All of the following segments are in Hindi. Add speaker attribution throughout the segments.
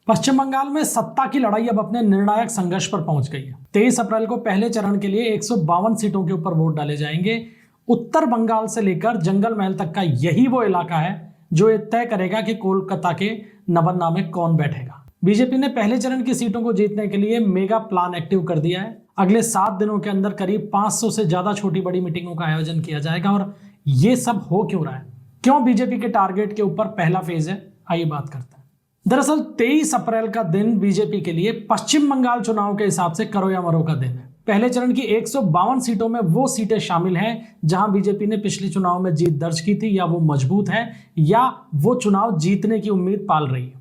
Speaker 1: पश्चिम बंगाल में सत्ता की लड़ाई अब अपने निर्णायक संघर्ष पर पहुंच गई है। 23 अप्रैल को पहले चरण के लिए 152 सीटों के ऊपर वोट डाले जाएंगे। उत्तर बंगाल से लेकर जंगल महल तक का यही वो इलाका है जो ये तय करेगा कि कोलकाता के नवन्ना में कौन बैठेगा। बीजेपी ने पहले चरण की सीटों को जीतने के लिए मेगा प्लान एक्टिव कर दिया है। अगले 7 दिनों के अंदर करीब 500 से ज्यादा छोटी बड़ी मीटिंगों का आयोजन किया जाएगा। और ये सब हो क्यों रहा है, क्यों बीजेपी के टारगेट के ऊपर पहला फेज है, आइए बात करते हैं। दरअसल 23 अप्रैल का दिन बीजेपी के लिए पश्चिम बंगाल चुनाव के हिसाब से करो या मरो का दिन है। पहले चरण की 152 सीटों में वो सीटें शामिल हैं जहां बीजेपी ने पिछले चुनाव में जीत दर्ज की थी, या वो मजबूत है या वो चुनाव जीतने की उम्मीद पाल रही है।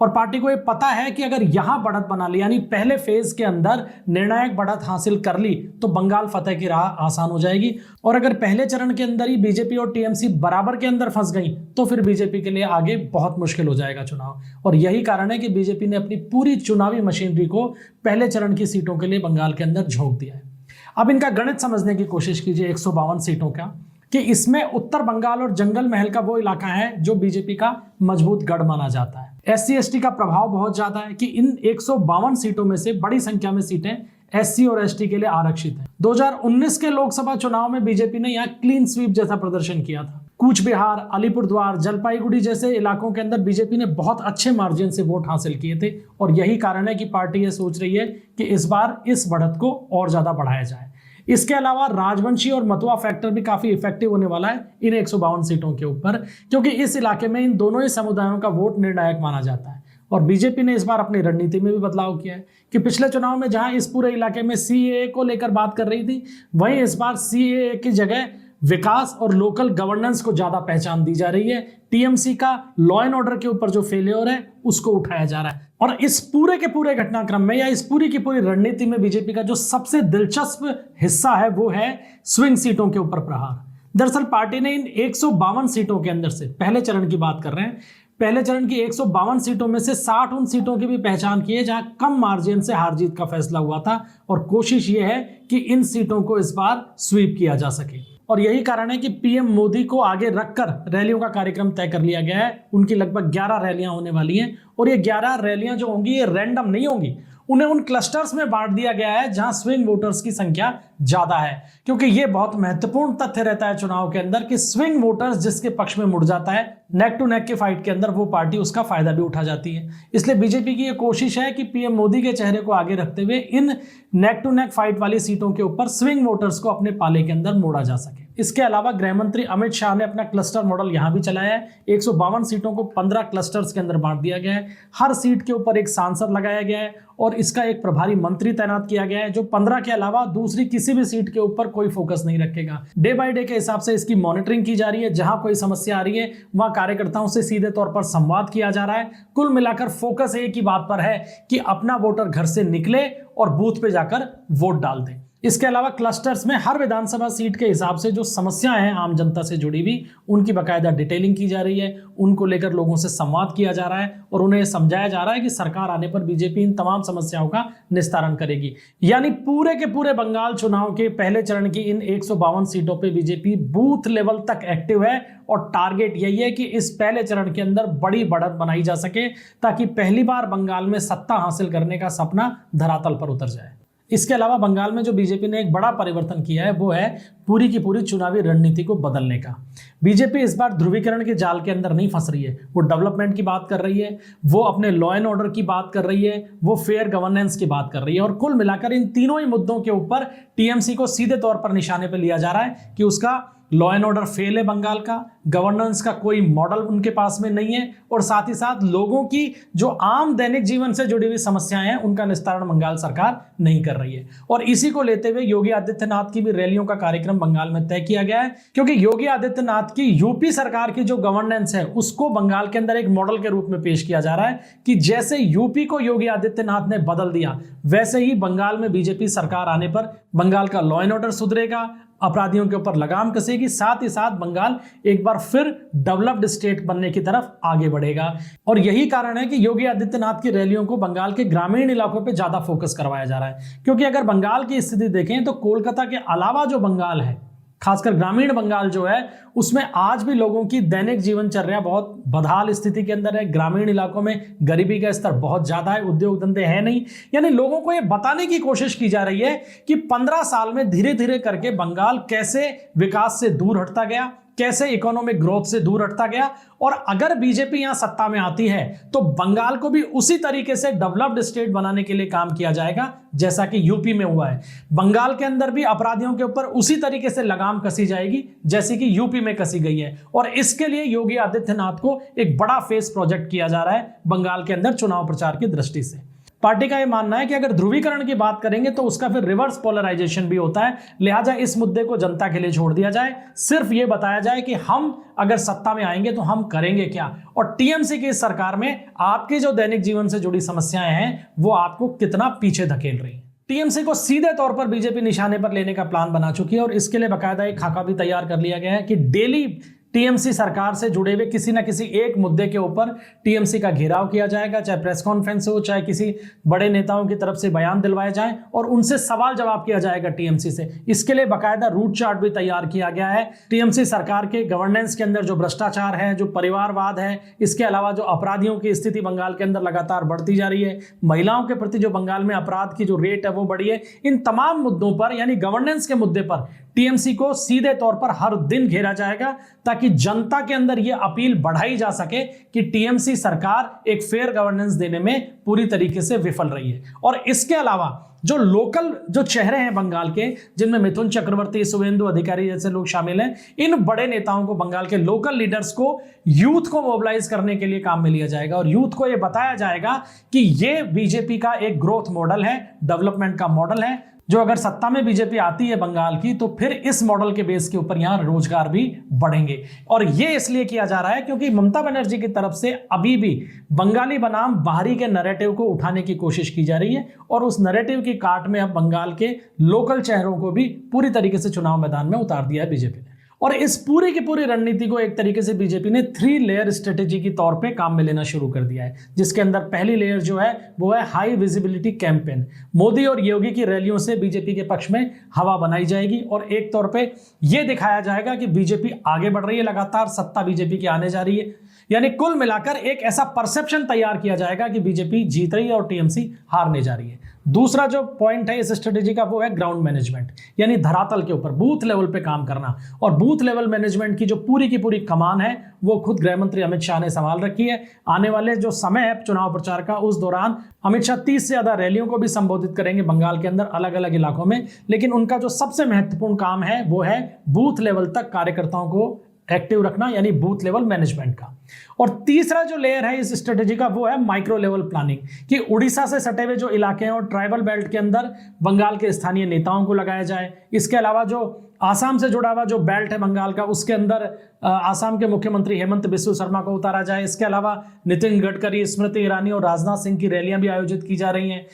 Speaker 1: और पार्टी को ये पता है कि अगर यहां बढ़त बना ली, यानी पहले फेज के अंदर निर्णायक बढ़त हासिल कर ली, तो बंगाल फतेह की राह आसान हो जाएगी। और अगर पहले चरण के अंदर ही बीजेपी और टीएमसी बराबर के अंदर फंस गई तो फिर बीजेपी के लिए आगे बहुत मुश्किल हो जाएगा चुनाव। और यही कारण है कि बीजेपी ने अपनी पूरी चुनावी मशीनरी को पहले चरण की सीटों के लिए बंगाल के अंदर झोंक दिया है। अब इनका गणित समझने की कोशिश कीजिए 152 सीटों का, कि इसमें उत्तर बंगाल और जंगल महल का वो इलाका है जो बीजेपी का मजबूत गढ़ माना जाता है। एससी एसटी का प्रभाव बहुत ज्यादा है कि इन 152 सीटों में से बड़ी संख्या में सीटें एससी और एसटी के लिए आरक्षित हैं। 2019 के लोकसभा चुनाव में बीजेपी ने यहाँ क्लीन स्वीप जैसा प्रदर्शन किया था। कूच बिहार, अलीपुरद्वार, जलपाईगुड़ी जैसे इलाकों के अंदर बीजेपी ने बहुत अच्छे मार्जिन से वोट हासिल किए थे। और यही कारण है कि पार्टी ये सोच रही है कि इस बार इस बढ़त को और ज्यादा बढ़ाया जाए। इसके अलावा राजवंशी और मतुआ फैक्टर भी काफी इफेक्टिव होने वाला है इन 152 सीटों के ऊपर, क्योंकि इस इलाके में इन दोनों ही समुदायों का वोट निर्णायक माना जाता है। और बीजेपी ने इस बार अपनी रणनीति में भी बदलाव किया है कि पिछले चुनाव में जहां इस पूरे इलाके में सीएए को लेकर बात कर रही थी, वहीं इस बार सीएए की जगह विकास और लोकल गवर्नेंस को ज्यादा पहचान दी जा रही है। टीएमसी का लॉ एंड ऑर्डर के ऊपर जो फेलियर है उसको उठाया जा रहा है। और इस पूरे के पूरे घटनाक्रम में या इस पूरी की पूरी रणनीति में बीजेपी का जो सबसे दिलचस्प हिस्सा है वो है स्विंग सीटों के ऊपर प्रहार। दरअसल पार्टी ने इन 152 सीटों के अंदर से, पहले चरण की बात कर रहे हैं, पहले चरण की 152 सीटों में से 60 उन सीटों की भी पहचान की है जहां कम मार्जिन से हार जीत का फैसला हुआ था। और कोशिश यह है कि इन सीटों को इस बार स्वीप किया जा सके। और यही कारण है कि पीएम मोदी को आगे रखकर रैलियों का कार्यक्रम तय कर लिया गया है। उनकी लगभग 11 रैलियां होने वाली हैं। और ये 11 रैलियां जो होंगी ये रैंडम नहीं होंगी, उन्हें उन क्लस्टर्स में बांट दिया गया है जहां स्विंग वोटर्स की संख्या ज्यादा है। क्योंकि यह बहुत महत्वपूर्ण तथ्य रहता है चुनाव के अंदर कि स्विंग वोटर्स जिसके पक्ष में मुड़ जाता है, नेक टू नेक के फाइट के अंदर वो पार्टी उसका फायदा भी उठा जाती है। इसलिए बीजेपी की यह कोशिश है कि पीएम मोदी के चेहरे को आगे रखते हुए इन नेक टू नेक फाइट वाली सीटों के ऊपर स्विंग वोटर्स को अपने पाले के अंदर मोड़ा जा सके। इसके अलावा गृह मंत्री अमित शाह ने अपना क्लस्टर मॉडल यहां भी चलाया है। 152 सीटों को 15 क्लस्टर्स के अंदर बांट दिया गया है। हर सीट के ऊपर एक सांसद लगाया गया है और इसका एक प्रभारी मंत्री तैनात किया गया है जो 15 के अलावा दूसरी किसी भी सीट के ऊपर कोई फोकस नहीं रखेगा। डे बाय डे के हिसाब से इसकी मॉनिटरिंग की जा रही है। जहां कोई समस्या आ रही है वहां कार्यकर्ताओं से सीधे तौर पर संवाद किया जा रहा है। कुल मिलाकर फोकस एक ही बात पर है कि अपना वोटर घर से निकले और बूथ पे जाकर वोट डाल दे। इसके अलावा क्लस्टर्स में हर विधानसभा सीट के हिसाब से जो समस्याएं हैं आम जनता से जुड़ी हुई, उनकी बाकायदा डिटेलिंग की जा रही है। उनको लेकर लोगों से संवाद किया जा रहा है और उन्हें समझाया जा रहा है कि सरकार आने पर बीजेपी इन तमाम समस्याओं का निस्तारण करेगी। यानी पूरे के पूरे बंगाल चुनाव के पहले चरण की इन 152 सीटों पर बीजेपी बूथ लेवल तक एक्टिव है। और टारगेट यही है कि इस पहले चरण के अंदर बड़ी बढ़त बनाई जा सके ताकि पहली बार बंगाल में सत्ता हासिल करने का सपना धरातल पर उतर जाए। इसके अलावा बंगाल में जो बीजेपी ने एक बड़ा परिवर्तन किया है वो है पूरी की पूरी चुनावी रणनीति को बदलने का। बीजेपी इस बार ध्रुवीकरण के जाल के अंदर नहीं फंस रही है। वो डेवलपमेंट की बात कर रही है, वो अपने लॉ एंड ऑर्डर की बात कर रही है, वो फेयर गवर्नेंस की बात कर रही है। और कुल मिलाकर इन तीनों ही मुद्दों के ऊपर टीएमसी को सीधे तौर पर निशाने पर लिया जा रहा है कि उसका लॉ एंड ऑर्डर फेल है बंगाल का, गवर्नेंस का कोई मॉडल उनके पास में नहीं है, और साथ ही साथ लोगों की जो आम दैनिक जीवन से जुड़ी हुई समस्याएं हैं उनका निस्तारण बंगाल सरकार नहीं कर रही है। और इसी को लेते हुए योगी आदित्यनाथ की भी रैलियों का कार्यक्रम बंगाल में तय किया गया है। क्योंकि योगी आदित्यनाथ की यूपी सरकार की जो गवर्नेंस है उसको बंगाल के अंदर एक मॉडल के रूप में पेश किया जा रहा है कि जैसे यूपी को योगी आदित्यनाथ ने बदल दिया, वैसे ही बंगाल में बीजेपी सरकार आने पर बंगाल का लॉ एंड ऑर्डर सुधरेगा, अपराधियों के ऊपर लगाम कसेगी, साथ ही साथ बंगाल एक बार फिर डेवलप्ड स्टेट बनने की तरफ आगे बढ़ेगा। और यही कारण है कि योगी आदित्यनाथ की रैलियों को बंगाल के ग्रामीण इलाकों पे ज्यादा फोकस करवाया जा रहा है। क्योंकि अगर बंगाल की स्थिति देखें तो कोलकाता के अलावा जो बंगाल है खासकर ग्रामीण बंगाल जो है उसमें आज भी लोगों की दैनिक जीवनचर्या बहुत बदहाल स्थिति के अंदर है। ग्रामीण इलाकों में गरीबी का स्तर बहुत ज्यादा है, उद्योग धंधे हैं नहीं। यानी लोगों को यह बताने की कोशिश की जा रही है कि 15 साल में धीरे धीरे करके बंगाल कैसे विकास से दूर हटता गया, कैसे इकोनॉमिक ग्रोथ से दूर हटता गया, और अगर बीजेपी यहां सत्ता में आती है तो बंगाल को भी उसी तरीके से डेवलप्ड स्टेट बनाने के लिए काम किया जाएगा जैसा कि यूपी में हुआ है। बंगाल के अंदर भी अपराधियों के ऊपर उसी तरीके से लगाम कसी जाएगी जैसे कि यूपी में कसी गई है, और इसके लिए योगी आदित्यनाथ को एक बड़ा फेस प्रोजेक्ट किया जा रहा है बंगाल के अंदर चुनाव प्रचार की दृष्टि से। पार्टी का यह मानना है कि अगर ध्रुवीकरण की बात करेंगे तो उसका फिर रिवर्स पोलराइजेशन भी होता है, लिहाजा इस मुद्दे को जनता के लिए छोड़ दिया जाए। सिर्फ यह बताया जाए कि हम अगर सत्ता में आएंगे तो हम करेंगे क्या, और टीएमसी की इस सरकार में आपके जो दैनिक जीवन से जुड़ी समस्याएं हैं वो आपको कितना पीछे धकेल रही हैं। टीएमसी को सीधे तौर पर बीजेपी निशाने पर लेने का प्लान बना चुकी है, और इसके लिए बाकायदा एक खाका भी तैयार कर लिया गया है कि डेली टीएमसी सरकार से जुड़े हुए किसी ना किसी एक मुद्दे के ऊपर टीएमसी का घेराव किया जाएगा, चाहे प्रेस कॉन्फ्रेंस हो, चाहे किसी बड़े नेताओं की तरफ से बयान दिलवाए जाएं और उनसे सवाल जवाब किया जाएगा टीएमसी से। इसके लिए बाकायदा रूट चार्ट भी तैयार किया गया है। टीएमसी सरकार के गवर्नेंस के अंदर जो भ्रष्टाचार है, जो परिवारवाद है, इसके अलावा जो अपराधियों की स्थिति बंगाल के अंदर लगातार बढ़ती जा रही है, महिलाओं के प्रति जो बंगाल में अपराध की जो रेट है वो बढ़ी है, इन तमाम मुद्दों पर यानी गवर्नेंस के मुद्दे पर टीएमसी को सीधे तौर पर हर दिन घेरा जाएगा ताकि जनता के अंदर यह अपील बढ़ाई जा सके कि टीएमसी सरकार एक फेयर गवर्नेंस देने में पूरी तरीके से विफल रही है। और इसके अलावा जो लोकल जो चेहरे हैं बंगाल के, जिनमें मिथुन चक्रवर्ती, शुभेंदु अधिकारी जैसे लोग शामिल हैं, इन बड़े नेताओं को, बंगाल के लोकल लीडर्स को, यूथ को मोबिलाइज करने के लिए काम में लिया जाएगा और यूथ को यह बताया जाएगा कि यह बीजेपी का एक ग्रोथ मॉडल है, डेवलपमेंट का मॉडल है, जो अगर सत्ता में बीजेपी आती है बंगाल की तो फिर इस मॉडल के बेस के ऊपर यहां रोजगार भी बढ़ेंगे। और यह इसलिए किया जा रहा है क्योंकि ममता बनर्जी की तरफ से अभी भी बंगाली बनाम बाहरी के नैरेटिव को उठाने की कोशिश की जा रही है, और उस नैरेटिव की काट में अब बंगाल के लोकल चेहरों को भी पूरी तरीके से चुनाव मैदान में उतार दिया है बीजेपी ने। और इस पूरी की पूरी रणनीति को एक तरीके से बीजेपी ने 3 लेयर स्ट्रेटेजी की तौर पे काम में लेना शुरू कर दिया है, जिसके अंदर पहली लेयर जो है वो है हाई विजिबिलिटी कैंपेन। मोदी और योगी की रैलियों से बीजेपी के पक्ष में हवा बनाई जाएगी और एक तौर पे यह दिखाया जाएगा कि बीजेपी आगे बढ़ रही है, लगातार सत्ता बीजेपी की आने जा रही है। यानी कुल मिलाकर एक ऐसा परसेप्शन तैयार किया जाएगा कि बीजेपी जीत रही है और टीएमसी हारने जा रही है। दूसरा जो पॉइंट है इस स्ट्रेटेजी का वो है ग्राउंड मैनेजमेंट, यानी धरातल के ऊपर बूथ लेवल पे काम करना। और बूथ लेवल मैनेजमेंट की जो पूरी की पूरी कमान है वो खुद गृह मंत्री अमित शाह ने संभाल रखी है। आने वाले जो समय है चुनाव प्रचार का, उस दौरान अमित शाह 30 से ज्यादा रैलियों को भी संबोधित करेंगे बंगाल के अंदर अलग अलग इलाकों में, लेकिन उनका जो सबसे महत्वपूर्ण काम है वो है बूथ लेवल तक कार्यकर्ताओं को एक्टिव रखना, यानी बूथ लेवल मैनेजमेंट का। और तीसरा जो लेयर है इस स्ट्रेटेजी का वो है माइक्रो लेवल प्लानिंग, कि उड़ीसा से सटे हुए जो इलाके हैं और ट्राइबल बेल्ट के अंदर बंगाल के स्थानीय नेताओं को लगाया जाए। इसके अलावा जो आसाम से जुड़ा हुआ जो बेल्ट है बंगाल का, उसके अंदर आसाम के मुख्यमंत्री हेमंत बिस्वा शर्मा को उतारा जाए। इसके अलावा नितिन गडकरी, स्मृति ईरानी और राजनाथ सिंह की रैलियां भी आयोजित की जा रही हैं।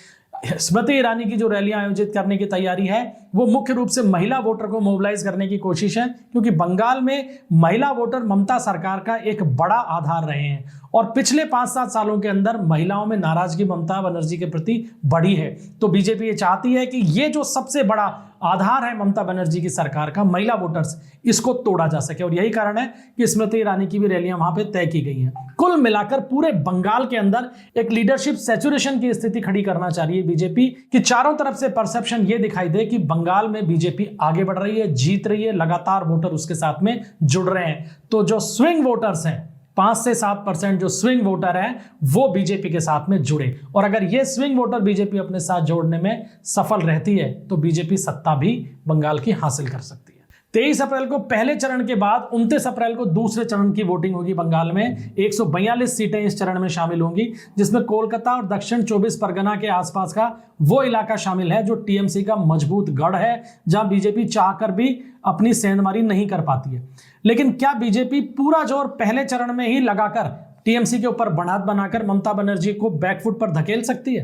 Speaker 1: स्मृति ईरानी की जो रैलियां आयोजित करने की तैयारी है वो मुख्य रूप से महिला वोटर को मोबिलाइज करने की कोशिश है, क्योंकि बंगाल में महिला वोटर ममता सरकार का एक बड़ा आधार रहे हैं और पिछले 5-7 सालों के अंदर महिलाओं में नाराजगी ममता बनर्जी के प्रति बढ़ी है। तो बीजेपी ये चाहती है कि ये जो सबसे बड़ा आधार है ममता बनर्जी की सरकार का, महिला वोटर्स, इसको तोड़ा जा सके, और यही कारण है कि स्मृति ईरानी की भी रैलियां वहां पे तय की गई हैं। कुल मिलाकर पूरे बंगाल के अंदर एक लीडरशिप सैचुरेशन की स्थिति खड़ी करना चाह रही है बीजेपी, कि चारों तरफ से परसेप्शन ये दिखाई दे कि बंगाल में बीजेपी आगे बढ़ रही है, जीत रही है, लगातार वोटर उसके साथ में जुड़ रहे हैं। तो जो स्विंग वोटर्स हैं, 5 से 7% जो स्विंग वोटर है वो बीजेपी के साथ में जुड़े, और अगर ये स्विंग वोटर बीजेपी अपने साथ जोड़ने में सफल रहती है तो बीजेपी सत्ता भी बंगाल की हासिल कर सकती है। 23 अप्रैल को पहले चरण के बाद 29 अप्रैल को दूसरे चरण की वोटिंग होगी बंगाल में। 142 सीटें इस चरण में शामिल होंगी, जिसमें कोलकाता और दक्षिण 24 परगना के आसपास का वो इलाका शामिल है जो टीएमसी का मजबूत गढ़ है, जहां बीजेपी चाहकर भी अपनी सेंधमारी नहीं कर पाती है। लेकिन क्या बीजेपी पूरा जोर पहले चरण में ही लगाकर टीएमसी के ऊपर बढ़त बनाकर ममता बनर्जी को बैकफुट पर धकेल सकती है?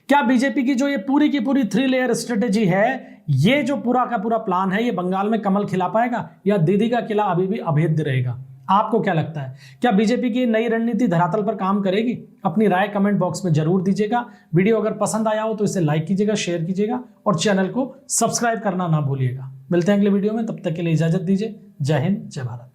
Speaker 1: क्या बीजेपी की जो ये पूरी की पूरी 3 लेयर स्ट्रेटेजी है, ये जो पूरा का पूरा प्लान है, ये बंगाल में कमल खिला पाएगा या दीदी का किला अभी भी अभेद्य रहेगा? आपको क्या लगता है? क्या बीजेपी की नई रणनीति धरातल पर काम करेगी? अपनी राय कमेंट बॉक्स में जरूर दीजिएगा। वीडियो अगर पसंद आया हो तो इसे लाइक कीजिएगा, शेयर कीजिएगा और चैनल को सब्सक्राइब करना ना भूलिएगा। मिलते हैं अगले वीडियो में, तब तक के लिए इजाजत दीजिए। जय हिंद, जय भारत।